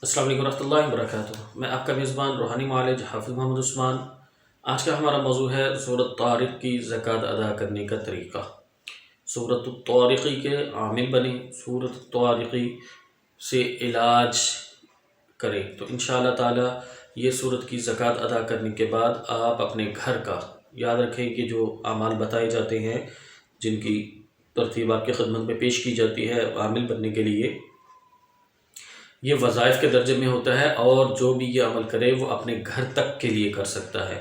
السلام علیکم ورحمۃ اللہ وبرکاتہ۔ میں آپ کا میزبان روحانی معالج حافظ محمد عثمان۔ آج کا ہمارا موضوع ہے سورۃ طارق کی زکوٰۃ ادا کرنے کا طریقہ۔ سورۃ الطارق کے عامل بنیں، سورۃ الطارق سے علاج کریں تو انشاءاللہ تعالی یہ سورت کی زکوٰۃ ادا کرنے کے بعد آپ اپنے گھر کا، یاد رکھیں کہ جو اعمال بتائے جاتے ہیں جن کی ترتیب آپ کی خدمت میں پیش کی جاتی ہے عامل بننے کے لیے، یہ وظائف کے درجے میں ہوتا ہے، اور جو بھی یہ عمل کرے وہ اپنے گھر تک کے لیے کر سکتا ہے۔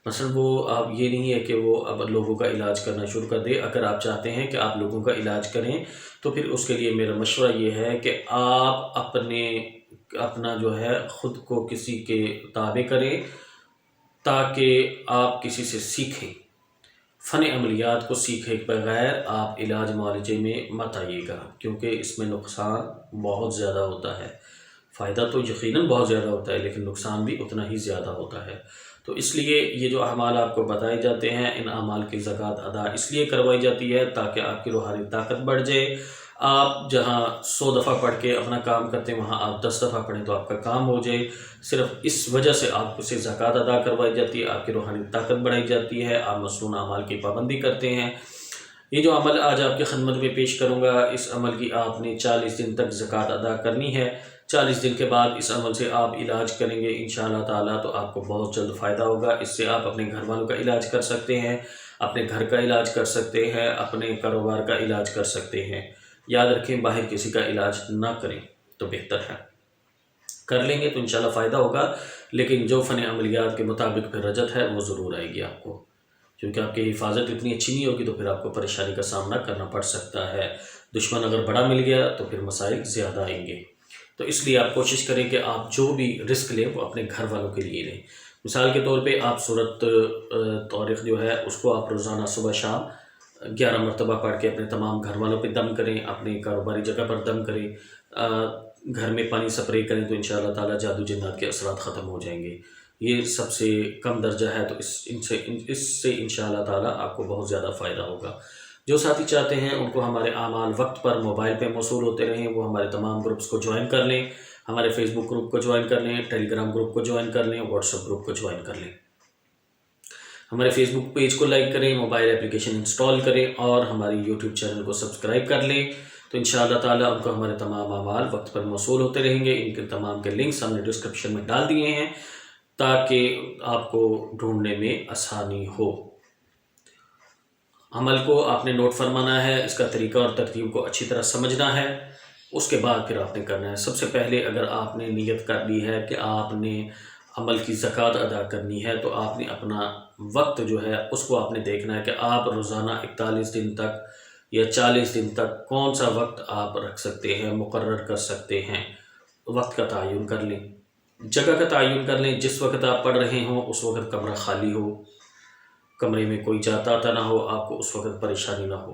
مثلا وہ آپ یہ نہیں ہے کہ وہ اب لوگوں کا علاج کرنا شروع کر دے۔ اگر آپ چاہتے ہیں کہ آپ لوگوں کا علاج کریں تو پھر اس کے لیے میرا مشورہ یہ ہے کہ آپ اپنا جو ہے خود کو کسی کے تابع کریں تاکہ آپ کسی سے سیکھیں۔ فن عملیات کو سیکھے بغیر آپ علاج معالجے میں مت آئیے گا، کیونکہ اس میں نقصان بہت زیادہ ہوتا ہے۔ فائدہ تو یقیناً بہت زیادہ ہوتا ہے لیکن نقصان بھی اتنا ہی زیادہ ہوتا ہے۔ تو اس لیے یہ جو اعمال آپ کو بتائے جاتے ہیں، ان اعمال کی زکوٰۃ ادا اس لیے کروائی جاتی ہے تاکہ آپ کی روحانی طاقت بڑھ جائے۔ آپ جہاں 100 دفعہ پڑھ کے اپنا کام کرتے ہیں وہاں آپ 10 دفعہ پڑھیں تو آپ کا کام ہو جائے۔ صرف اس وجہ سے آپ کو سے زکوٰۃ ادا کروائی جاتی ہے، آپ کی روحانی طاقت بڑھائی جاتی ہے، آپ مصنون اعمال کی پابندی کرتے ہیں۔ یہ جو عمل آج آپ کی خدمت میں پیش کروں گا، اس عمل کی آپ نے 40 دن تک زکوٰۃ ادا کرنی ہے۔ 40 دن کے بعد اس عمل سے آپ علاج کریں گے انشاءاللہ تعالیٰ تو آپ کو بہت جلد فائدہ ہوگا۔ اس سے آپ اپنے گھر والوں کا علاج کر سکتے ہیں، اپنے گھر کا علاج کر سکتے ہیں، اپنے کاروبار کا علاج کر سکتے ہیں۔ یاد رکھیں باہر کسی کا علاج نہ کریں تو بہتر ہے۔ کر لیں گے تو انشاءاللہ فائدہ ہوگا، لیکن جو فن عملیات کے مطابق پھر رجت ہے وہ ضرور آئے گی آپ کو، کیونکہ آپ کی حفاظت اتنی اچھی نہیں ہوگی تو پھر آپ کو پریشانی کا سامنا کرنا پڑ سکتا ہے۔ دشمن اگر بڑا مل گیا تو پھر مسائل زیادہ آئیں گے۔ تو اس لیے آپ کوشش کریں کہ آپ جو بھی رزق لیں وہ اپنے گھر والوں کے لیے لیں۔ مثال کے طور پہ آپ سورۃ طارق جو ہے اس کو آپ روزانہ صبح شام 11 مرتبہ پڑھ کے اپنے تمام گھر والوں پہ دم کریں، اپنے کاروباری جگہ پر دم کریں، گھر میں پانی سپرے کریں تو انشاءاللہ تعالیٰ جادو جنات کے اثرات ختم ہو جائیں گے۔ یہ سب سے کم درجہ ہے، تو اس سے انشاءاللہ تعالیٰ آپ کو بہت زیادہ فائدہ ہوگا۔ جو ساتھی چاہتے ہیں ان کو ہمارے اعمال وقت پر موبائل پہ موصول ہوتے رہیں، وہ ہمارے تمام گروپس کو جوائن کر لیں، ہمارے فیس بک گروپ کو جوائن کر لیں، ٹیلی گرام گروپ کو جوائن کر لیں، واٹس ایپ گروپ کو جوائن کر لیں۔ ہمارے فیس بک پیج کو لائک کریں، موبائل اپلیکیشن انسٹال کریں، اور ہماری یوٹیوب چینل کو سبسکرائب کر لیں، تو انشاءاللہ تعالیٰ ان کو ہمارے تمام اعمال وقت پر موصول ہوتے رہیں گے۔ ان کے تمام کے لنکس ہم نے ڈسکرپشن میں ڈال دیے ہیں تاکہ آپ کو ڈھونڈنے میں آسانی ہو۔ عمل کو آپ نے نوٹ فرمانا ہے، اس کا طریقہ اور ترتیب کو اچھی طرح سمجھنا ہے، اس کے بعد پھر آپ نے کرنا ہے۔ سب سے پہلے اگر آپ نے نیت کر لی ہے کہ آپ نے عمل کی زکوٰۃ ادا کرنی ہے تو آپ نے اپنا وقت جو ہے اس کو آپ نے دیکھنا ہے کہ آپ روزانہ 41 دن تک یا 40 دن تک کون سا وقت آپ رکھ سکتے ہیں، مقرر کر سکتے ہیں۔ وقت کا تعین کر لیں، جگہ کا تعین کر لیں، جس وقت آپ پڑھ رہے ہوں اس وقت کمرہ خالی ہو، کمرے میں کوئی جاتا آتا نہ ہو، آپ کو اس وقت پریشانی نہ ہو۔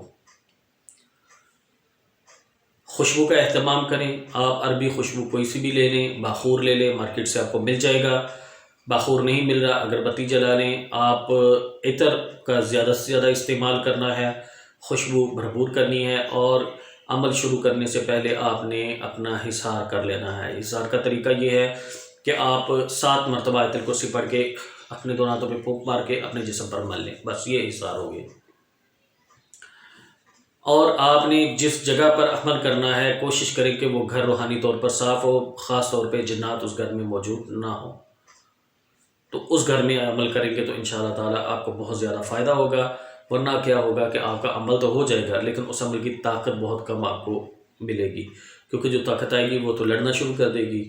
خوشبو کا اہتمام کریں، آپ عربی خوشبو کوئی سی بھی لے لیں، باخور لے لیں، مارکیٹ سے آپ کو مل جائے گا۔ باخور نہیں مل رہا، اگربتی جلا لیں۔ آپ عطر کا زیادہ سے زیادہ استعمال کرنا ہے، خوشبو بھرپور کرنی ہے، اور عمل شروع کرنے سے پہلے آپ نے اپنا حصار کر لینا ہے۔ حصار کا طریقہ یہ ہے کہ آپ 7 مرتبہ آیت الکرسی پڑھ کے اپنے دونوں ہاتھوں پہ پھونک مار کے اپنے جسم پر مل لیں، بس یہ حصار ہو گیا۔ اور آپ نے جس جگہ پر عمل کرنا ہے کوشش کریں کہ وہ گھر روحانی طور پر صاف ہو، خاص طور پہ جنات اس گھر میں موجود نہ ہو، تو اس گھر میں عمل کریں گے تو انشاءاللہ تعالیٰ آپ کو بہت زیادہ فائدہ ہوگا۔ ورنہ کیا ہوگا کہ آپ کا عمل تو ہو جائے گا لیکن اس عمل کی طاقت بہت کم آپ کو ملے گی، کیونکہ جو طاقت آئے گی وہ تو لڑنا شروع کر دے گی،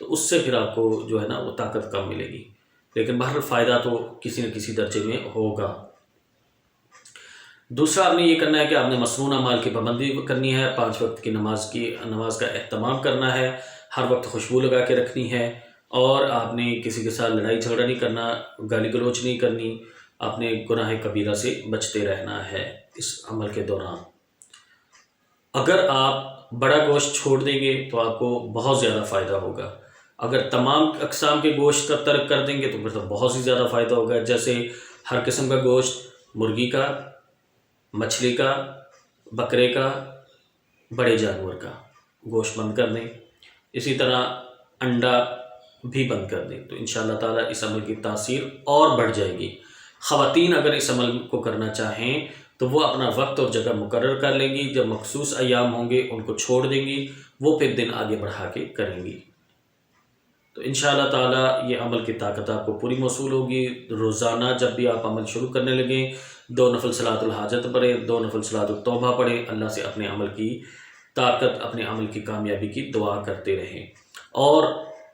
تو اس سے پھر آپ کو جو ہے نا وہ طاقت کم ملے گی، لیکن بہرحال فائدہ تو کسی نہ کسی درجے میں ہوگا۔ دوسرا آپ نے یہ کرنا ہے کہ آپ نے مصنون اعمال کی پابندی کرنی ہے، 5 وقت کی نماز کا اہتمام کرنا ہے، ہر وقت خوشبو لگا کے رکھنی ہے، اور آپ نے کسی کے ساتھ لڑائی جھگڑا نہیں کرنا، گالی گلوچ نہیں کرنی، آپ نے گناہ کبیرہ سے بچتے رہنا ہے اس عمل کے دوران۔ اگر آپ بڑا گوشت چھوڑ دیں گے تو آپ کو بہت زیادہ فائدہ ہوگا، اگر تمام اقسام کے گوشت کا ترک کر دیں گے تو پھر تو بہت ہی زیادہ فائدہ ہوگا، جیسے ہر قسم کا گوشت، مرغی کا، مچھلی کا، بکرے کا، بڑے جانور کا گوشت بند کر دیں۔ اسی طرح انڈا بھی بند کر دیں تو انشاءاللہ تعالیٰ اس عمل کی تاثیر اور بڑھ جائے گی۔ خواتین اگر اس عمل کو کرنا چاہیں تو وہ اپنا وقت اور جگہ مقرر کر لیں گی، جب مخصوص ایام ہوں گے ان کو چھوڑ دیں گی، وہ پھر دن آگے بڑھا کے کریں گی۔ تو انشاءاللہ تعالیٰ یہ عمل کی طاقت آپ کو پوری موصول ہوگی۔ روزانہ جب بھی آپ عمل شروع کرنے لگیں 2 نفل صلاۃ الحاجت پڑھیں، 2 نفل صلاۃ التوبہ پڑھیں، اللہ سے اپنے عمل کی طاقت، اپنے عمل کی کامیابی کی دعا کرتے رہیں، اور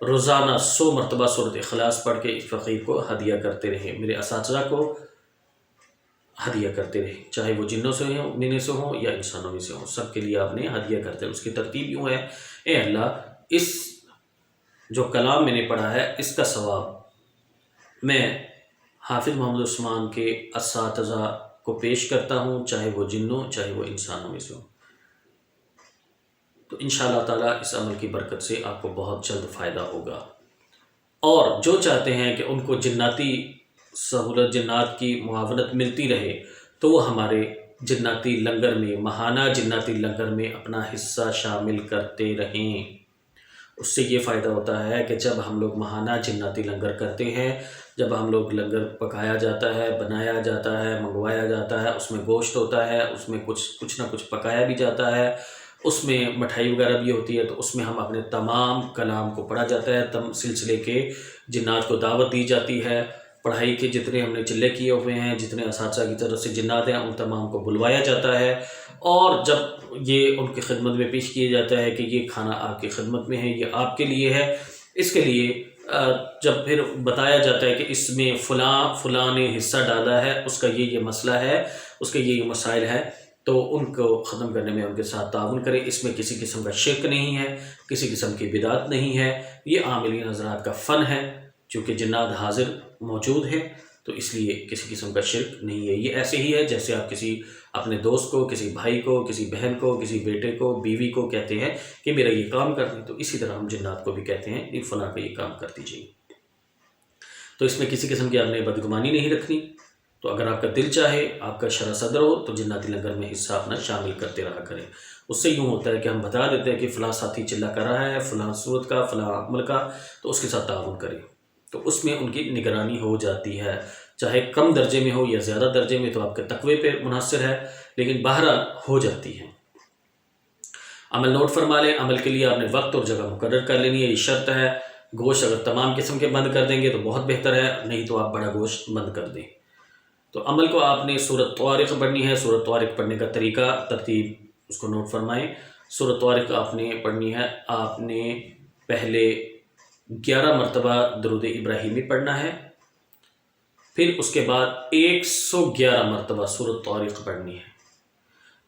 روزانہ 100 مرتبہ سورۃ اخلاص پڑھ کے ایک فقیر کو ہدیہ کرتے رہیں، میرے اساتذہ کو ہدیہ کرتے رہیں، چاہے وہ جنوں سے ہوں، میں سے ہوں یا انسانوں میں سے ہوں، سب کے لیے آپ نے ہدیہ کرتے ہیں۔ اس کی ترتیب یوں ہے، اے اللہ اس جو کلام میں نے پڑھا ہے اس کا ثواب میں حافظ محمد عثمان کے اساتذہ کو پیش کرتا ہوں، چاہے وہ جنوں چاہے وہ انسانوں میں سے ہوں۔ تو انشاءاللہ تعالیٰ اس عمل کی برکت سے آپ کو بہت جلد فائدہ ہوگا، اور جو چاہتے ہیں کہ ان کو جناتی سہولت، جنات کی معاونت ملتی رہے، تو وہ ہمارے جناتی لنگر میں، ماہانہ جناتی لنگر میں اپنا حصہ شامل کرتے رہیں۔ اس سے یہ فائدہ ہوتا ہے کہ جب ہم لوگ ماہانہ جناتی لنگر کرتے ہیں، جب ہم لوگ لنگر پکایا جاتا ہے، بنایا جاتا ہے، منگوایا جاتا ہے، اس میں گوشت ہوتا ہے، اس میں کچھ نہ کچھ پکایا بھی جاتا ہے، اس میں مٹھائی وغیرہ بھی ہوتی ہے، تو اس میں ہم اپنے تمام کلام کو پڑھا جاتا ہے، سلسلے کے جنات کو دعوت دی جاتی ہے، پڑھائی کے جتنے ہم نے چلے کیے ہوئے ہیں، جتنے اساتذہ کی طرف سے جنات ہیں، ان تمام کو بلوایا جاتا ہے، اور جب یہ ان کی خدمت میں پیش کیا جاتا ہے کہ یہ کھانا آپ کی خدمت میں ہے، یہ آپ کے لیے ہے، اس کے لیے جب پھر بتایا جاتا ہے کہ اس میں فلاں نے حصہ ڈالا ہے، اس کا یہ مسئلہ ہے، اس کے یہ مسائل ہے، تو ان کو ختم کرنے میں ان کے ساتھ تعاون کریں۔ اس میں کسی قسم کا شرک نہیں ہے، کسی قسم کی بدعت نہیں ہے، یہ عاملین حضرات کا فن ہے، چونکہ جنات حاضر موجود ہے تو اس لیے کسی قسم کا شرک نہیں ہے۔ یہ ایسے ہی ہے جیسے آپ کسی اپنے دوست کو، کسی بھائی کو، کسی بہن کو، کسی بیٹے کو، بیوی کو کہتے ہیں کہ میرا یہ کام کر دیں، تو اسی طرح ہم جنات کو بھی کہتے ہیں کہ فلاں کا یہ کام کر دیجیے۔ تو اس میں کسی قسم کی آپ نے بدگمانی نہیں رکھنی۔ تو اگر آپ کا دل چاہے، آپ کا شرح صدر ہو، تو جناتی لنگر میں حصہ اپنا شامل کرتے رہا کریں۔ اس سے یوں ہوتا ہے کہ ہم بتا دیتے ہیں کہ فلاں ساتھی چلا کر رہا ہے، فلاں صورت کا، فلاں عمل کا، تو اس کے ساتھ تعاون کریں، تو اس میں ان کی نگرانی ہو جاتی ہے، چاہے کم درجے میں ہو یا زیادہ درجے میں، تو آپ کے تقوی پہ منحصر ہے، لیکن بہرحال ہو جاتی ہے۔ عمل نوٹ فرما لیں، عمل کے لیے آپ نے وقت اور جگہ مقرر کر لینی ہے، یہ شرط ہے۔ گوشت اگر تمام قسم کے بند کر دیں گے تو بہت بہتر ہے، نہیں تو آپ بڑا گوشت بند کر دیں۔ تو عمل کو آپ نے سورۃ طارق پڑھنی ہے۔ سورۃ طارق پڑھنے کا طریقہ، ترتیب اس کو نوٹ فرمائیں۔ سورۃ طارق آپ نے پڑھنی ہے، آپ نے پہلے 11 مرتبہ درود ابراہیمی پڑھنا ہے، پھر اس کے بعد 111 مرتبہ سورۃ طارق پڑھنی ہے۔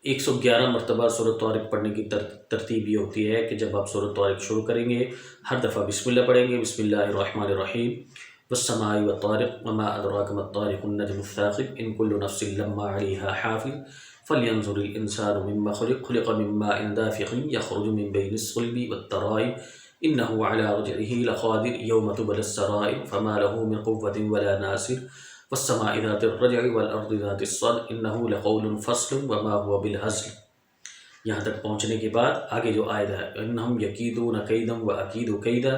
111 مرتبہ سورۃ طارق پڑھنے کی ترتیب یہ ہوتی ہے کہ جب آپ سورۃ طارق شروع کریں گے، ہر دفعہ بسم اللہ پڑھیں گے، بسم اللہ الرحمن الرحیم، والسماء والطارق وما ادراک ما الطارق النجم الثاقب ان كل نفس لما عليها حافظ فلينظر الانسان مما خلق من ماء دافق يخرج من بين الصلب والترائب انه على رجعه لقادر يوم تبلى السرائر فما له من قوة ولا ناصر والسماء ذات الرجع والارض ذات الصدع انه لقول فصل وما هو بالهزل۔ یہاں تک پہنچنے کے بعد آگے جو آیت ہے، انہم یکیدون کیدا واکید کیدا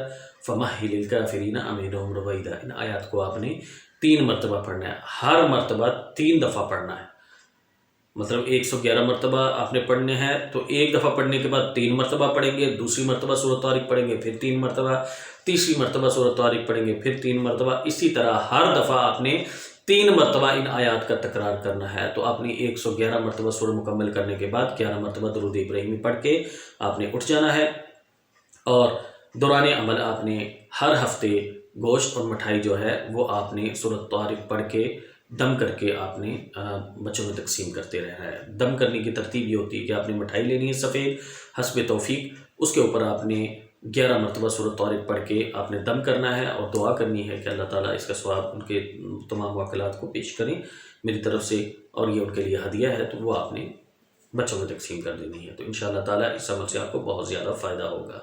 فمہل الکافرین امہلہم رویدا، ان آیات کو آپ نے 3 مرتبہ پڑھنا ہے، ہر مرتبہ 3 دفعہ پڑھنا ہے، مطلب 111 مرتبہ آپ نے پڑھنے ہیں، تو ایک دفعہ پڑھنے کے بعد 3 مرتبہ پڑھیں گے، دوسری مرتبہ سورۃ طارق پڑھیں گے، پھر 3 مرتبہ، تیسری مرتبہ سورۃ طارق پڑھیں گے، پھر 3 مرتبہ، اسی طرح ہر دفعہ آپ نے 3 مرتبہ ان آیات کا تکرار کرنا ہے۔ تو آپ نے 111 مرتبہ سورہ مکمل کرنے کے بعد 11 مرتبہ درود ابراہیمی پڑھ کے آپ نے اٹھ جانا ہے، اور دوران عمل آپ نے ہر ہفتے گوشت اور مٹھائی جو ہے وہ آپ نے سورۃ طارق پڑھ کے دم کر کے آپ نے بچوں میں تقسیم کرتے رہنا ہے۔ دم کرنے کی ترتیب یہ ہوتی ہے کہ آپ نے مٹھائی لینی ہے سفید حسب توفیق، اس کے اوپر آپ نے 11 مرتبہ سورۃ طارق پڑھ کے آپ نے دم کرنا ہے، اور دعا کرنی ہے کہ اللہ تعالیٰ اس کا ثواب ان کے تمام واقعات کو پیش کریں میری طرف سے، اور یہ ان کے لیے ہدیہ ہے، تو وہ آپ نے بچوں میں تقسیم کر دینی ہے۔ تو انشاءاللہ تعالیٰ اس عمل سے آپ کو بہت زیادہ فائدہ ہوگا۔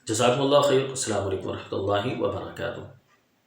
جزاکم اللہ خیر۔ السلام علیکم ورحمۃ اللہ وبرکاتہ۔